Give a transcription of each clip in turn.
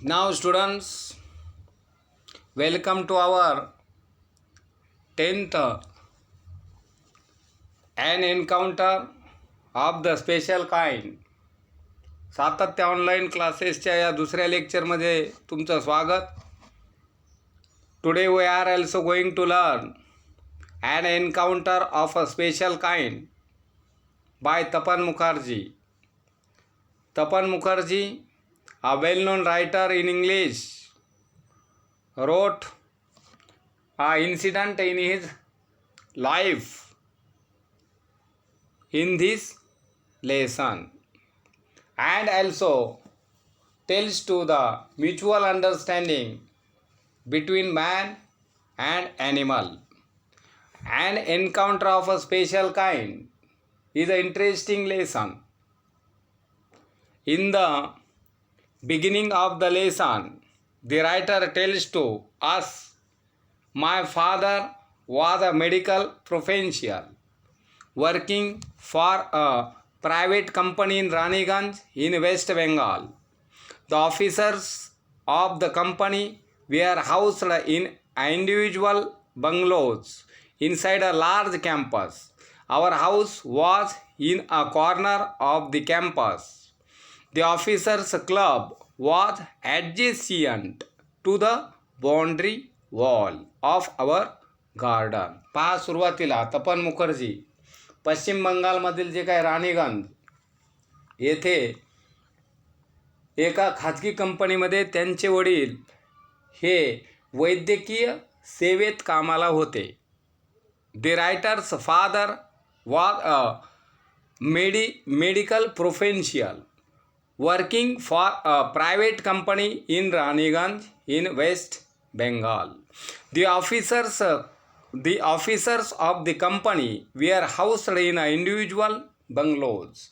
Now students, welcome to our 10th an encounter of the special kind Satatya online क्लासेसच्या या दुसऱ्या लेक्चरमध्ये तुमचं स्वागत. Today we are also going to learn an encounter of a special kind by Tapan Mukherjee. Tapan Mukherjee, a well-known writer in English, wrote an incident in his life in this lesson, and also tells to the mutual understanding between man and animal. An encounter of a special kind is an interesting lesson. In the beginning of the lesson, the writer tells to us, my father was a medical professional working for a private company in Raniganj in West Bengal. The officers of the company were housed in individual bungalows inside a large campus. Our house was in a corner of the campus. The officers' club was adjacent to the boundary wall of our garden. पहा, सुरुवातीला तपन मुखर्जी पश्चिम बंगालमधील जे काय राणीगंज येथे एका खाजगी कंपनीमध्ये त्यांचे वडील हे वैद्यकीय सेवेत कामाला होते. The writer's father was a medical professional working for a private company in Raniganj in West Bengal. The officers of the company were housed in individual bungalows.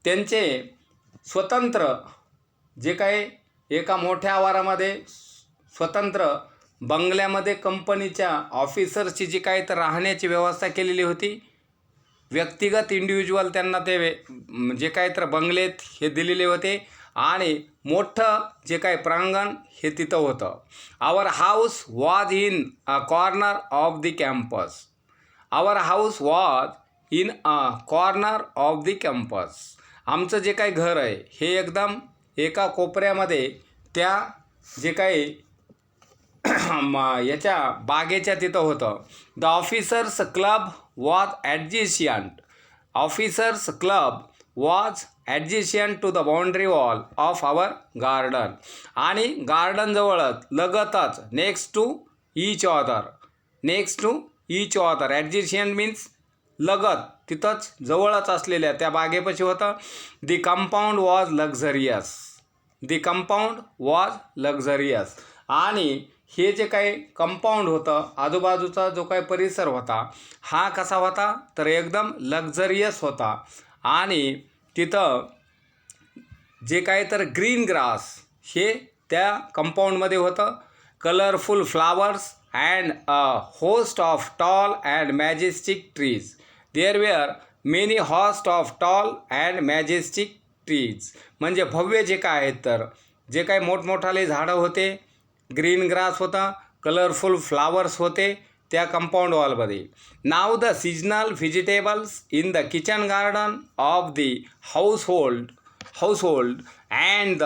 त्यांचे स्वतंत्र जे काही एका मोठ्या आवारामध्ये स्वतंत्र बंगल्यामध्ये कंपनीच्या ऑफिसर्सची जी काही तर राहण्याची व्यवस्था केलेली होती. व्यक्तिगत इंडिव्हिज्युअल त्यांना ते जे काही तर बंगलेत हे दिलेले होते आणि मोठं जे काही प्रांगण हे तिथं होतं. Our house was in a corner of the campus. Our house was in a corner of the campus. आमचं जे काही घर आहे हे एकदम एका कोपऱ्यामध्ये त्या जे काही याच्या बागेच्या तिथं होतं. The officers club was adjacent. Officers club was adjacent to the boundary wall of our garden. आणि गार्डनजवळच लगतच next to each other. Adjacent means लगत, तिथंच जवळच असलेल्या त्या बागेपाशी होतं. The compound was luxurious. आणि हे जे काही कंपाऊंड होतं, आजूबाजूचा जो काही परिसर होता हा कसा होता तर एकदम लक्झरियस होता. आणि तिथं जे काही तर ग्रीन ग्रास हे त्या कंपाऊंडमध्ये होतं. Colourful flowers and a host of tall and majestic trees. There were many host of tall and majestic trees. म्हणजे भव्य जे काय आहेत तर जे काही मोठमोठाले झाडं होते, ग्रीन ग्रास होता, कलरफुल फ्लावर्स होते त्या कंपाऊंड वॉलमध्ये. Now the seasonal vegetables in the kitchen garden of the household and the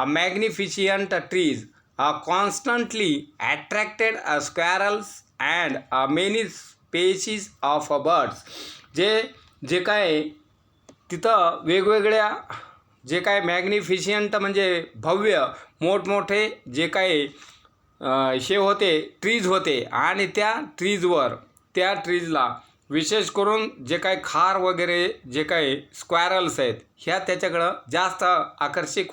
magnificent trees constantly attracted squirrels and many species of birds. जे काय तिथं वेगवेगळ्या जे काय मॅग्निफिशियंट म्हणजे भव्य मोठमोठे जे काही हे होते ट्रीज होते आणि त्या ट्रीजला विशेष करून जे काही खार वगैरे जे काही स्क्वॅरल्स आहेत ह्या त्याच्याकडं जास्त आकर्षित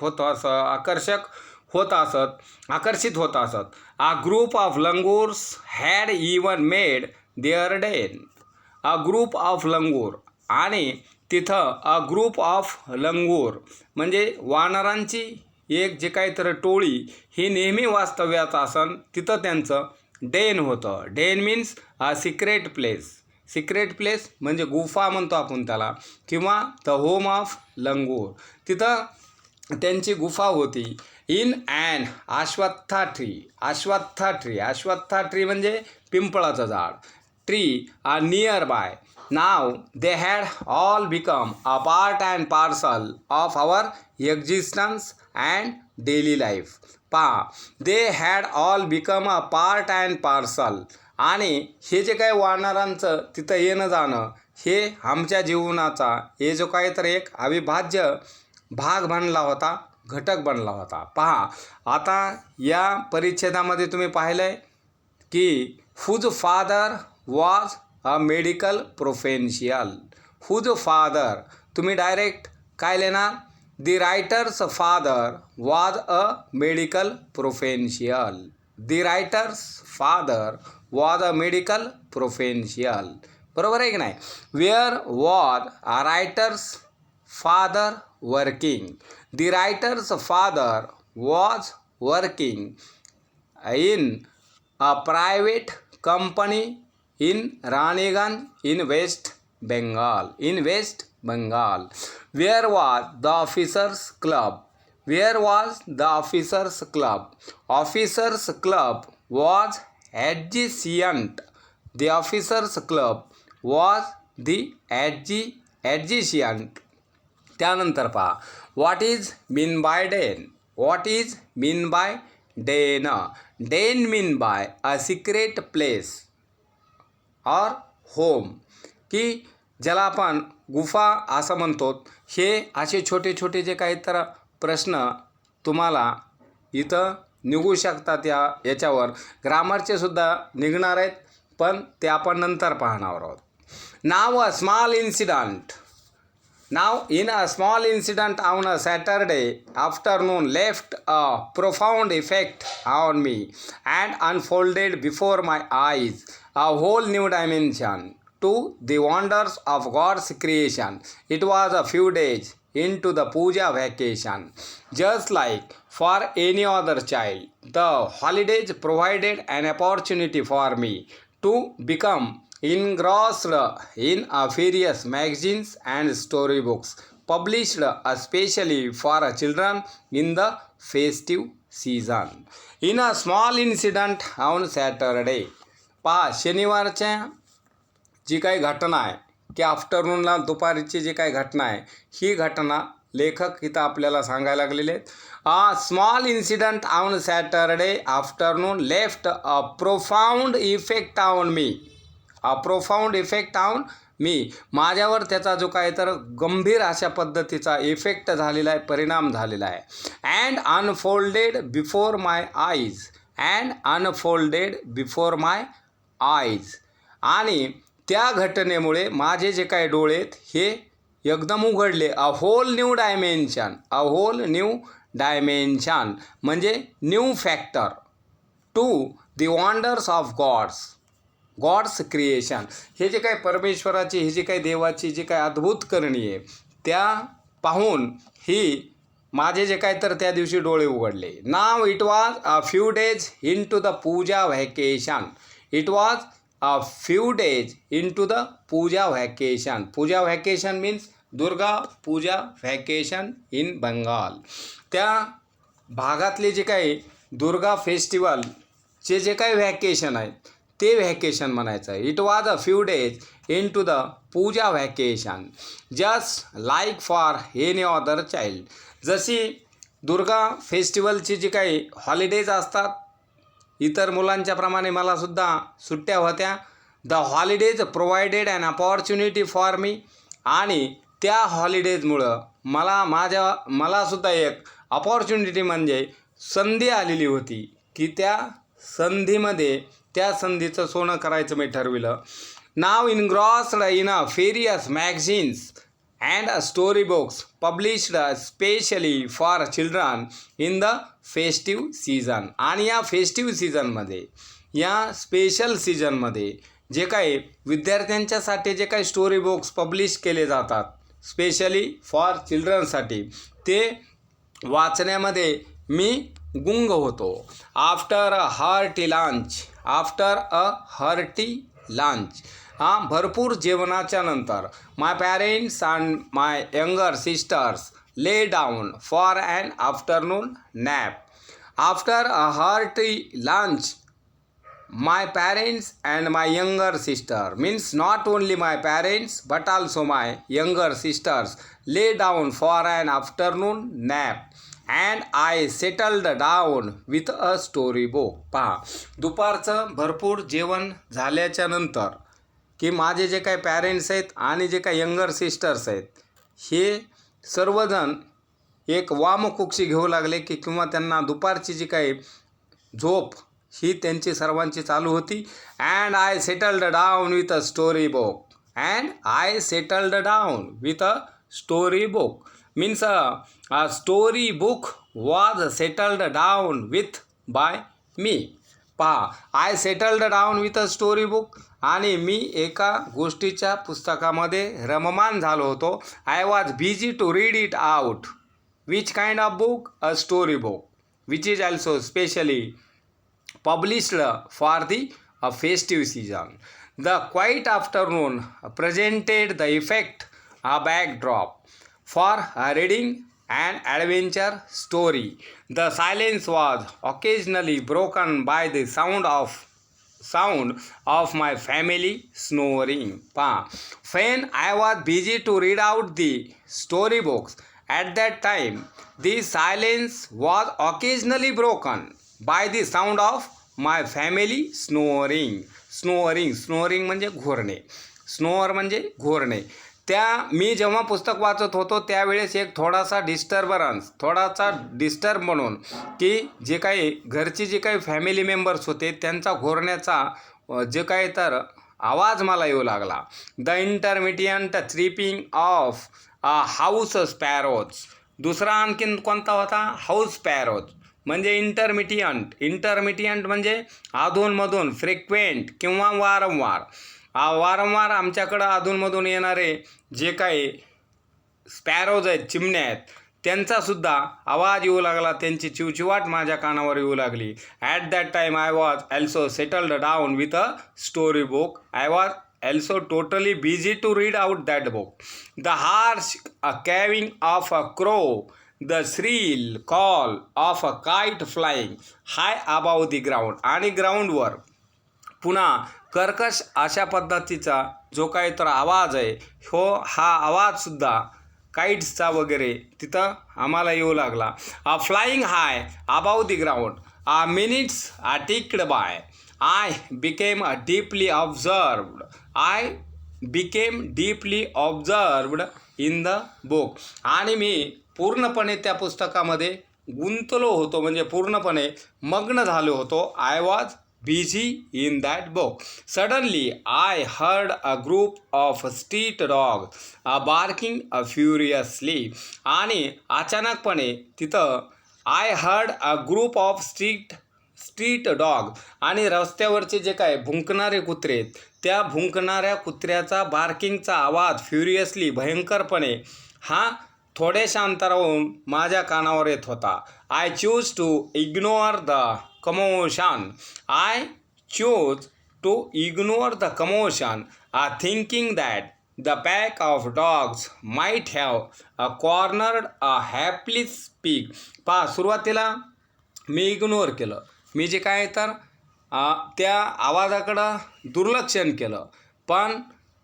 होत असत. A group of langurs had even made their den. A group of langur. आणि तिथं अ ग्रुप ऑफ लंगूर म्हणजे वानरांची एक जे काही तर टोळी ही नेहमी वास्तव्यात असन तिथं त्यांचं डेन होतं. Den means a secret place म्हणजे गुफा म्हणतो आपण त्याला, किंवा द होम ऑफ लंगूर. तिथं त्यांची गुफा होती in an ashwattha tree. Ashwattha tree म्हणजे पिंपळाचं झाड. Tree are near by. Now they had all become a part and parcel of our existence and daily life. पहा, they had all become a part and parcel. आणि हे जे काही वानरांचं तिथं येणं जाणं हे आमच्या जीवनाचा हे जो काही तर एक अविभाज्य भाग बनला होता, घटक बनला होता. पहा, आता या परिच्छेदामध्ये तुम्ही पाहिलं आहे की whose father was a medical professional. Whose father तुम्ही डायरेक्ट काय लिहिणार? The writer's father was a medical professional. The writer's father was a medical professional. बरोबर आहे की नाही? Where was a writer's father working. The writer's father was working in a private company in Raniganj in West Bengal. Where was the officers club? Officers club was adjacent. The officers club was the adjacent. त्यानंतर पहा, what is mean by den. Den mean by a secret place or home, की ज्याला आपण गुफा असं म्हणतो. हे असे छोटे छोटे जे काही तर प्रश्न तुम्हाला इथं निघू शकतात. याच्यावर ग्रामरचे सुद्धा निघणार आहेत, पण ते आपण नंतर पाहणार आहोत. Now a small incident. Now, in a small incident on a Saturday afternoon left a profound effect on me and unfolded before my eyes a whole new dimension to the wonders of God's creation. It was a few days into the puja vacation. Just like for any other child, the holidays provided an opportunity for me to become engrossed in various magazines and storybooks published especially for children in the festive season. In a small incident on Saturday. पहा, शनिवारच्या जी काही घटना आहे की आफ्टरनूनला दुपारीची जी काही घटना आहे, ही घटना लेखक इथं आपल्याला सांगायला लागलेले आहेत. अ small incident on Saturday afternoon left a profound effect on me. माझ्यावर त्याचा जो काय तर गंभीर अशा पद्धतीचा इफेक्ट झालेला आहे, परिणाम झालेला आहे. And unfolded before my eyes. आणि त्या घटनेमुळे माझे जे काही डोळे आहेत हे एकदम उघडले. अ होल न्यू डायमेन्शन म्हणजे new factor to the wonders of God's creation. हे जे काही परमेश्वराची, हे जे काही देवाची जे काही अद्भुत करणी आहे, त्या पाहून ही माझे जे काय तर त्या दिवशी डोळे उघडले. Now it was a few days into the puja vacation. Puja vacation means Durga puja vacation in Bengal. त्या भागातले जे काही दुर्गा फेस्टिवलचे जे काही व्हॅकेशन आहेत ते व्हॅकेशन म्हणायचं आहे. It was a few days into the puja vacation just like for any other child. जशी दुर्गा फेस्टिवलची जी काही हॉलिडेज असतात, इतर मुलांच्या प्रमाणे मलासुद्धा सुट्ट्या होत्या. The holidays provided an opportunity for me. आणि त्या हॉलिडेजमुळं मलासुद्धा एक अपॉर्च्युनिटी म्हणजे संधी आलेली होती की त्या संधीचं सोनं करायचं मी ठरविलं. Now engrossed in a various magazines and story books published specially for children in the festive season. आणि या फेस्टिव्ह सीझनमध्ये, या स्पेशल सीझनमध्ये जे काही विद्यार्थ्यांच्यासाठी जे काही स्टोरी बुक्स पब्लिश केले जातात स्पेशली फॉर चिल्ड्रनसाठी, ते वाचण्यामध्ये मी गुंग होतो. After a hearty lunch. भरपूर जेवणाच्या नंतर my parents and my younger sisters lay down for an afternoon nap. After a hearty lunch, my parents and my younger sister, means not only my parents but also my younger sisters, lay down for an afternoon nap and I settled down with a storybook. पहा, दुपारचं भरपूर जेवण झाल्याच्या नंतर की माझे जे काही पॅरेंट्स आहेत आणि जे काही यंगर सिस्टर्स आहेत हे सर्वजण एक वामकुक्षी घेऊ लागले की किंवा त्यांना दुपारची जी काही झोप ही त्यांची सर्वांची चालू होती. And I settled down with a story book. And I settled down with a story book means a story book was settled down with by me. पहा, I settled down with a story book आणि मी एका गोष्टीच्या पुस्तकामध्ये रममान झालो होतो. I was busy to read it out. Which kind of book? A story book which is also specially published for the festive season. The quiet afternoon presented the effect a backdrop for a reading an adventure story. The silence was occasionally broken by the sound of my family snoring. When I was busy to read out the storybooks at that time, the silence was occasionally broken by the sound of my family snoring. Snoring म्हणजे घोरणे. स्नोअर म्हणजे घोरणे. मी जेव्हा पुस्तक वाचत होतो त्यावेळेस एक थोडासा disturb म्हणून की जे काही घरची जे काही फॅमिली मेंबर्स होते त्यांचा घोरण्याचा जे काही तर आवाज मला येऊ लागला. The intermittent sleeping of house sparrows. दुसरा आणखीन कोणता होता? हाऊस स्पॅरोज म्हणजे इंटरमिडियंट म्हणजे अधूनमधून, फ्रिक्वेंट किंवा वारंवार आमच्याकडं अधूनमधून येणारे जे काही स्पॅरोज आहेत, चिमण्या आहेत, त्यांचासुद्धा आवाज येऊ लागला. त्यांची चिवचिवाट माझ्या कानावर येऊ लागली. At that time I was also settled down with a story book. I was also totally busy to read out that book. The harsh cawing of a crow, the shrill call of a kite flying high above the ground. आणि ग्राउंडवर पुन्हा कर्कश अशा पद्धतीचा जो काही तर आवाज आहे हा आवाजसुद्धा काईट्सचा वगैरे तिथं आम्हाला येऊ लागला. Flying high above the ground. Minutes ticked by. I became deeply observed in the book. आणि मी पूर्णपणे त्या पुस्तकामध्ये गुंतलो होतो, म्हणजे पूर्णपणे मग्न झालो होतो. I was busy in that book. Suddenly I heard a group of street dog barking furiously. आणि अचानकपणे तिथं I heard a group of street dog आणि रस्त्यावरचे जे काय भुंकणारे कुत्रे आहेत त्या भुंकणाऱ्या कुत्र्याचा बार्किंगचा आवाज फ्युरियसली भयंकरपणे हा थोड्याशा अंतरावरून माझ्या कानावर येत होता. I choose to ignore the commotion thinking that the pack of dogs might have cornered a hapless pig. सुरुवातीला मी इग्नोर केलं. मी जे काय तर त्या आवाजाकडं दुर्लक्षण केलं. पण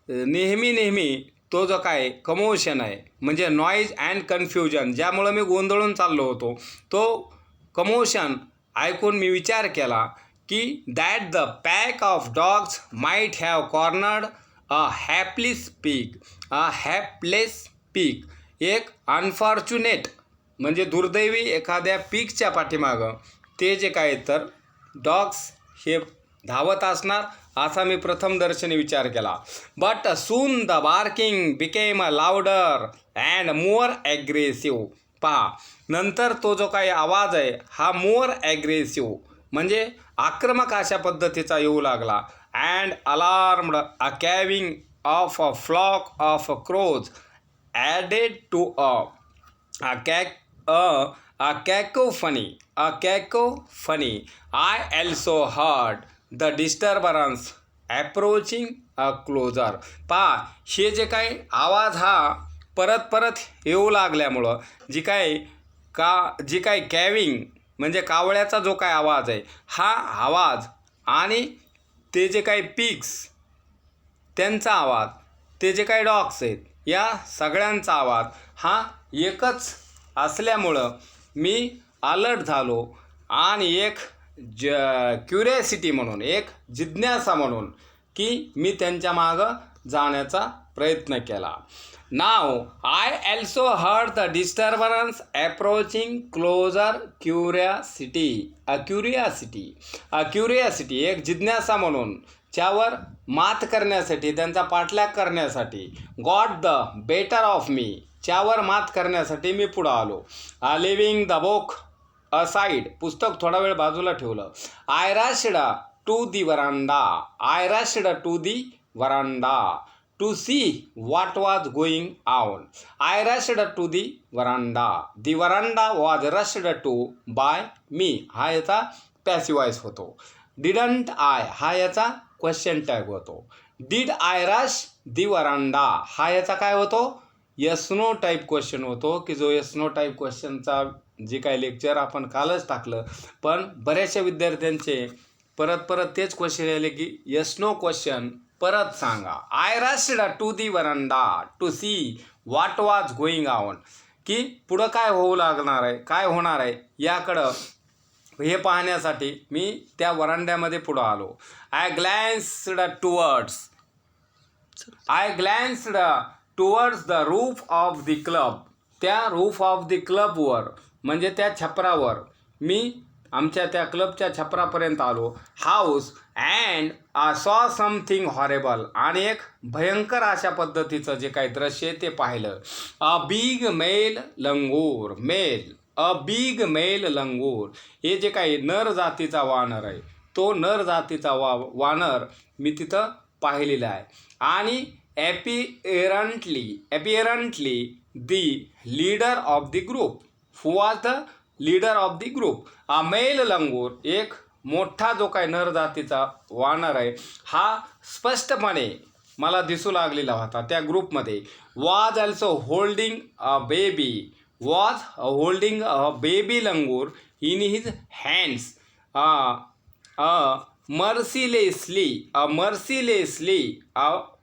नेहमी तो जो काय कमोशन आहे म्हणजे नॉईज अँड कन्फ्युजन, ज्यामुळं मी गोंधळून चाललो होतो, तो कमोशन ऐकून मी विचार केला की that the pack of dogs might have cornered a hapless pig. एक अनफॉर्च्युनेट म्हणजे दुर्दैवी एखाद्या पीकच्या पाठीमागं ते जे काय तर डॉग्स हे धावत असणार असा मी प्रथमदर्शनी विचार केला. But soon the barking became a louder and more aggressive. नंतर तो जो काही आवाज आहे हा मोर ॲग्रेसिव्ह म्हणजे आक्रमक अशा पद्धतीचा येऊ लागला. And alarmed a cawing of a flock of crows added to a cacophony. I also heard the disturbance approaching closer. हे जे काही आवाज हा परत परत येऊ लागल्यामुळं जी काय कॅविंग म्हणजे कावळ्याचा जो काय आवाज आहे, हा आवाज आणि ते जे काही पिग्स त्यांचा आवाज, ते जे काही डॉग्स आहेत या सगळ्यांचा आवाज हा एकच असल्यामुळं मी अलर्ट झालो आणि एक क्युरियासिटी म्हणून, एक जिज्ञासा म्हणून की मी त्यांच्या मागं जाण्याचा प्रयत्न केला. Now I also heard the disturbance approaching closer. Curiosity एक जिज्ञासा म्हणून, त्यावर मात करण्यासाठी, त्यांचा पाठलाग करण्यासाठी. Got the better of me, त्यावर मात करण्यासाठी मी पुढं आलो. लिव्हिंग द बुक असाइड, पुस्तक थोडा वेळ बाजूला ठेवलं. I rushed to the veranda to see what was going on. I rushed to the veranda. The veranda was rushed to by me. हा याचा पॅसिव्ह वॉइस होतो. Didn't I हा याचा क्वेश्चन टॅग होतो. Did I rush the veranda हा याचा काय होतो, यस नो टाईप क्वेश्चन होतो, की जो यस नो टाईप क्वेश्चनचा जे काही लेक्चर आपण कालच टाकलं, पण बऱ्याचशा विद्यार्थ्यांचे परत तेच क्वेश्चन आले की यस नो क्वेश्चन परत सांगा. I rushed to the veranda to see what was going on, की पुढं काय होऊ लागणार आहे, काय होणार आहे याकडं हे पाहण्यासाठी मी त्या वरांड्यामध्ये पुढं आलो. I glanced towards the roof of the club. त्या रूफ ऑफ द क्लबवर म्हणजे त्या छपरावर, मी आमच्या त्या क्लबच्या छपरापर्यंत आलो. House and I saw something horrible, आणि एक भयंकर अशा पद्धतीचं जे काही दृश्य आहे ते पाहिलं. अ बिग मेल लंगूर, हे जे काही नर जातीचा वानर आहे, तो नर जातीचा वानर मी तिथं पाहिलेला आहे. आणि apparently the leader of the group. Who was the leader of the group. Male langur, एक मोठा जो काही नर जातीचा वानर आहे, हा स्पष्टपणे मला दिसू लागलेला होता त्या ग्रुपमध्ये. Was also holding a baby langur in his hands. Mercilessly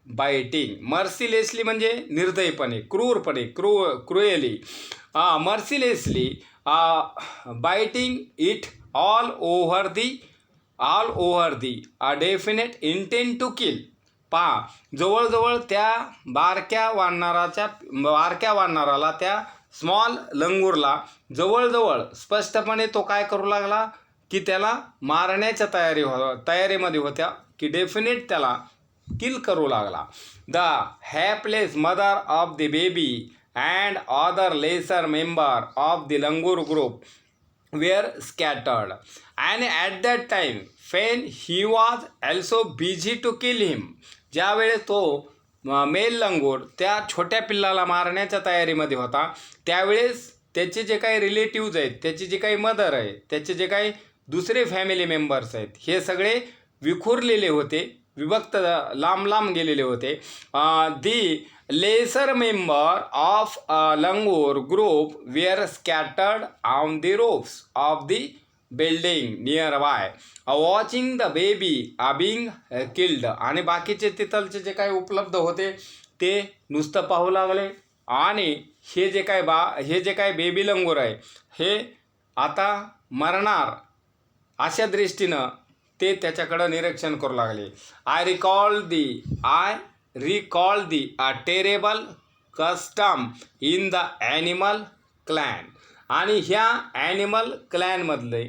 biting. Mercilessly म्हणजे निर्दयपणे, cruelly. Mercilessly biting it all over the definite intent to kill. पहा, जवळजवळ त्या बारक्या वानराला, त्या स्मॉल लंगूरला जवळजवळ स्पष्टपणे तो काय करू लागला, की त्याला मारण्याच्या तयारीमध्ये होत्या, की डेफिनेट त्याला किल करू लागला. The hapless mother of the baby and other lesser member of the langur group were scattered, and at that time when he was also busy to kill him. ज्यावेळेस तो मेल लंगूर त्या छोट्या पिल्लाला मारण्याच्या तयारीमध्ये होता, त्यावेळेस त्याचे जे काही रिलेटिव्ज आहेत, त्याची जी काही मदर आहे, त्याचे जे काही दुसरे फॅमिली मेंबर्स आहेत, हे सगळे विखुरलेले होते, विभक्त लांब गेलेले होते. The lesser member of langur group were scattered on the roofs of the building near by watching the baby being killed. आणि बाकीचे तिथलचे जे काही उपलब्ध होते ते नुसतं पाहू लागले, आणि हे जे काही बेबी लंगूर आहे हे आता मरणार अशा दृष्टीनं ते त्याच्याकडं निरीक्षण करू लागले. I recall the terrible custom in the animal clan. आणि ह्या ॲनिमल क्लॅनमधले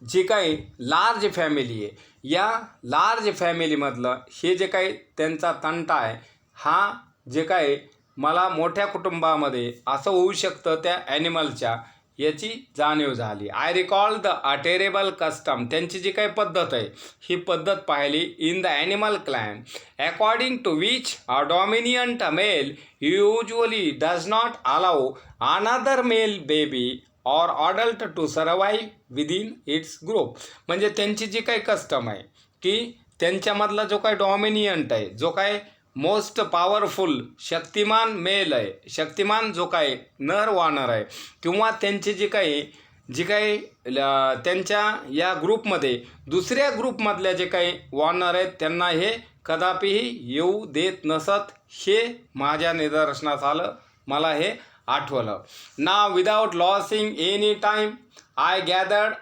जी काही लार्ज फॅमिली आहे, या लार्ज फॅमिलीमधलं हे जे काही त्यांचा तंटा आहे, हा जे काही मला मोठ्या कुटुंबामध्ये असं होऊ शकतं त्या ॲनिमलच्या, याची जाणीव झाली. I recall the terrible custom, त्यांची जी काही पद्धत आहे ही पद्धत पाहिली. In the animal clan according to which a dominant male usually does not allow another male baby or adult to survive within its group. म्हणजे त्यांची जी काही कस्टम आहे की त्यांच्यामधला जो काही डॉमिनियंट आहे, जो काही मोस्ट पॉवरफुल शक्तिमान मेल आहे, शक्तिमान जो काय नर वानर आहे किंवा त्यांचे जे काही त्यांच्या या ग्रुपमध्ये दुसऱ्या ग्रुपमधल्या जे काही वानर आहेत त्यांना हे कदापिही येऊ देत नसत. हे माझ्या निदर्शनास आलं, मला हे आठवलं. Now without losing any time I gathered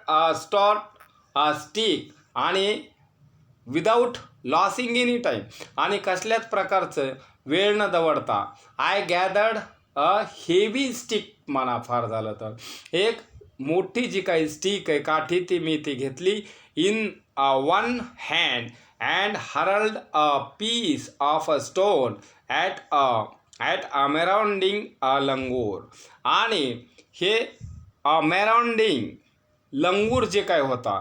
a stick आणि विदाऊट लॉसिंग एनी टाईम आणि कसल्याच प्रकारचं वेळ न दवडता I gathered a heavy stick म्हणा फार झालं तर एक मोठी जी काही स्टिक आहे काठी ती घेतली in one hand and hurled a piece of a stone at a marauding a langur. आणि हे मेराउंडिंग लंगूर जे काय होता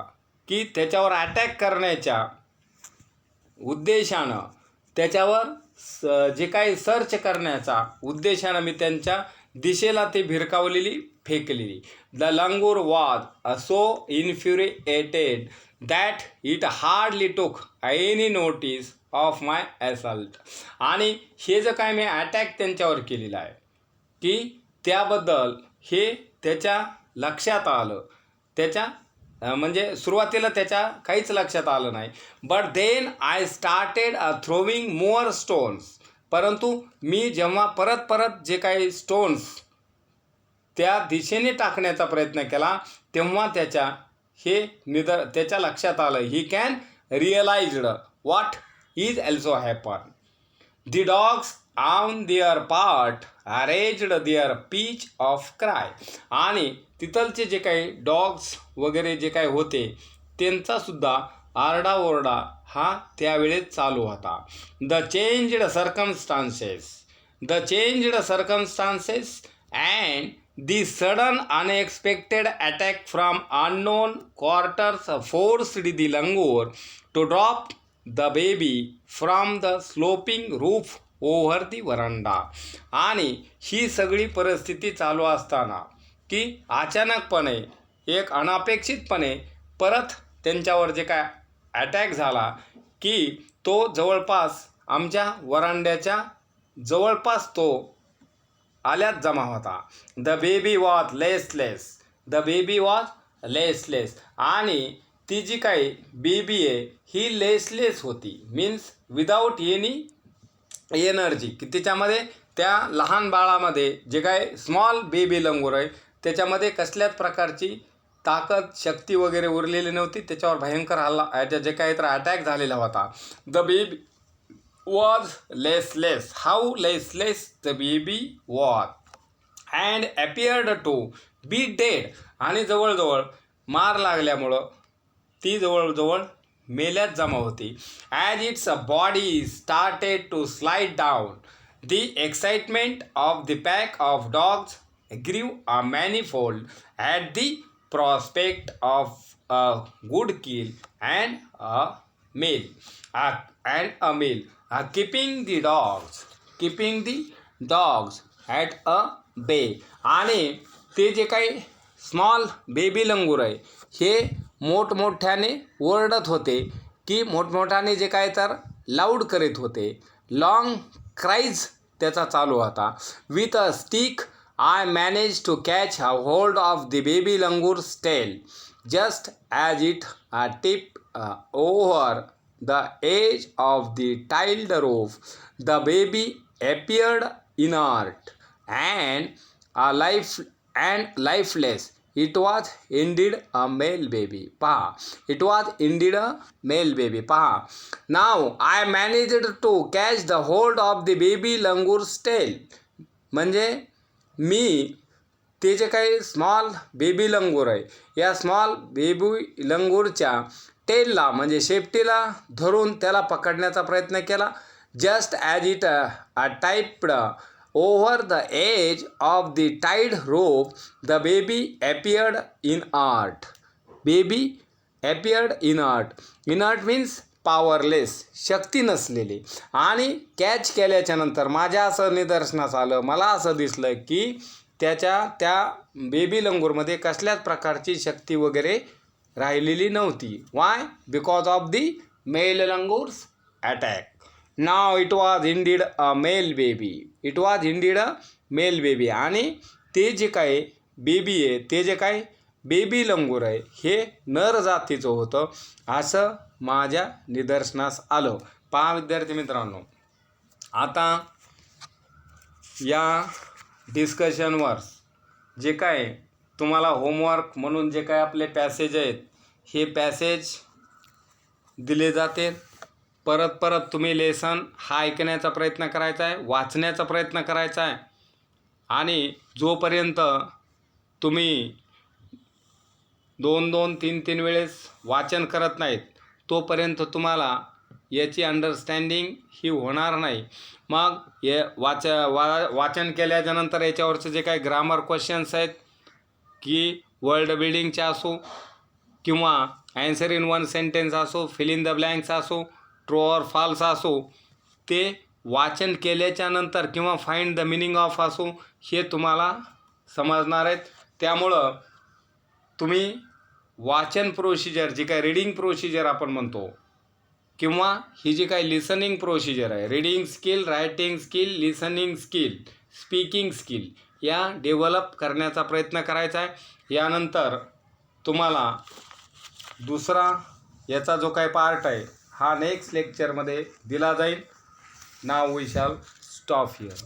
की त्याच्यावर अटॅक करण्याच्या उद्देशानं त्याच्यावर जे काही सर्च करण्याचा उद्देशानं मी त्यांच्या दिशेला ते भिरकावलेली फेकलेली. The langur was so infuriated that it hardly took any notice of my assault. आणि हे जे काय मी अटॅक त्यांच्यावर केलेला आहे की त्याबद्दल हे त्याच्या लक्षात आलं, त्याच्या म्हणजे सुरुवातीला त्याच्या काहीच लक्षात आलं नाही. But then I started throwing more stones. परंतु मी जेव्हा परत जे काही स्टोन्स त्या दिशेने टाकण्याचा प्रयत्न केला तेव्हा त्याच्या लक्षात आलं. He can realised what is also happen. The dogs on their part raised their pitch of cry. आणि तिथलचे जे काही डॉग्स वगैरे जे काही होते त्यांचासुद्धा आरडाओरडा हा त्यावेळेस चालू होता. The changed circumstances and the sudden unexpected attack from unknown quarters forced the langur to drop the baby from the sloping roof over the veranda. आणि ही सगळी परिस्थिती चालू असताना की अचानकपणे एक अनपेक्षितपणे परत त्यांच्यावर जे काय अटॅक झाला की तो जवळपास आमच्या वरांड्याच्या जवळपास तो आल्यात जमा होता. The baby was lifeless. आणि ती जी काही बेबी आहे ही लेसलेस होती, मीन्स विदाऊट एनी एनर्जी. की त्याच्यामध्ये त्या लहान बाळामध्ये जे काय स्मॉल बेबी लंगूर आहे त्याच्यामध्ये कसल्याच प्रकारची ताकद शक्ती वगैरे उरलेली नव्हती. त्याच्यावर भयंकर हल्ला जे काही तर अटॅक झालेला होता. The baby was lifeless. How lifeless the baby was and appeared to be dead. आणि जवळजवळ मार लागल्यामुळं ती जवळजवळ मेल्यात जमा होती. As its body started to slide down the excitement of the pack of dogs grew a manifold at the prospect of a good kill and a male keeping the dogs at a bay. आणि ते जे काही small baby लंगूर आहे हे मोठमोठ्याने ओरडत होते की मोठमोठ्याने जे काय तर लाऊड करीत होते. लॉंग क्राईज त्याचा चालू होता. With a stick I manage to catch a hold of the baby langur's tail just as it tipped over the edge of the tiled roof. The baby appeared inert and lifeless. It was indeed a male baby. पहा, it was indeed a male baby. पहा, now I managed to catch the hold of the baby langour's tail. म्हणजे मी ते जे काही small baby लंगूर आहे या small baby लंगूरच्या टेलला म्हणजे शेपटीला धरून त्याला पकडण्याचा प्रयत्न केला. Just as it tipped over the edge of the tied rope the baby appeared inert. Baby appeared inert means powerless, शक्ती नसलेली. आणि कॅच केल्याच्या नंतर माझ्या असं निदर्शनास आलं, मला असं दिसलं की त्या बेबी लंगूरमध्ये कसल्याच प्रकारची शक्ती वगैरे राहिलेली नव्हती. Why? Because of the male langurs attack. Now it was indeed a male baby. It was indeed a male baby. आणि ते जे काय बेबी आहे, ते जे काय बेबी लंगूर आहे, हे नर जातीचं होतं असं माझ्या निदर्शनास आलं. पहा विद्यार्थी मित्रांनो, आता या डिस्कशनवर जे काय तुम्हाला होमवर्क म्हणून जे काय आपले पॅसेज आहेत, हे पॅसेज दिले जाते. परत तुम्ही लेसन हा ऐकण्याचा प्रयत्न करायचा आहे, वाचण्याचा प्रयत्न करायचा आहे. आणि जोपर्यंत तुम्ही 2-2, 3-3 वेळेस वाचन करत नाहीत, तोपर्यंत तुम्हाला याची अंडरस्टँडिंग ही होणार नाही. मग हे वाचन केल्याच्यानंतर याच्यावरचे जे काही ग्रामर क्वेश्चन्स आहेत, की वर्ड बिल्डिंगचे असो किंवा ॲन्सर इन वन सेंटेन्स असो, फिल इन द ब्लँक्स असो, ट्रू ऑर फॉल्स असो, ते वाचन केल्याच्यानंतर किंवा फाइंड द मिनिंग ऑफ असो, हे तुम्हाला समजणार आहेत. त्यामुळं तुम्ही वाचन प्रोसिजर, जी काय रीडिंग प्रोसिजर आपण म्हणतो, किंवा ही जी काही लिसनिंग प्रोसिजर आहे, reading skill, writing skill, listening skill, speaking skill, या डेव्हलप करण्याचा प्रयत्न करायचा आहे. यानंतर तुम्हाला दुसरा याचा जो काही पार्ट आहे, हा नेक्स्ट लेक्चरमध्ये दिला जाईल. Now we shall stop here.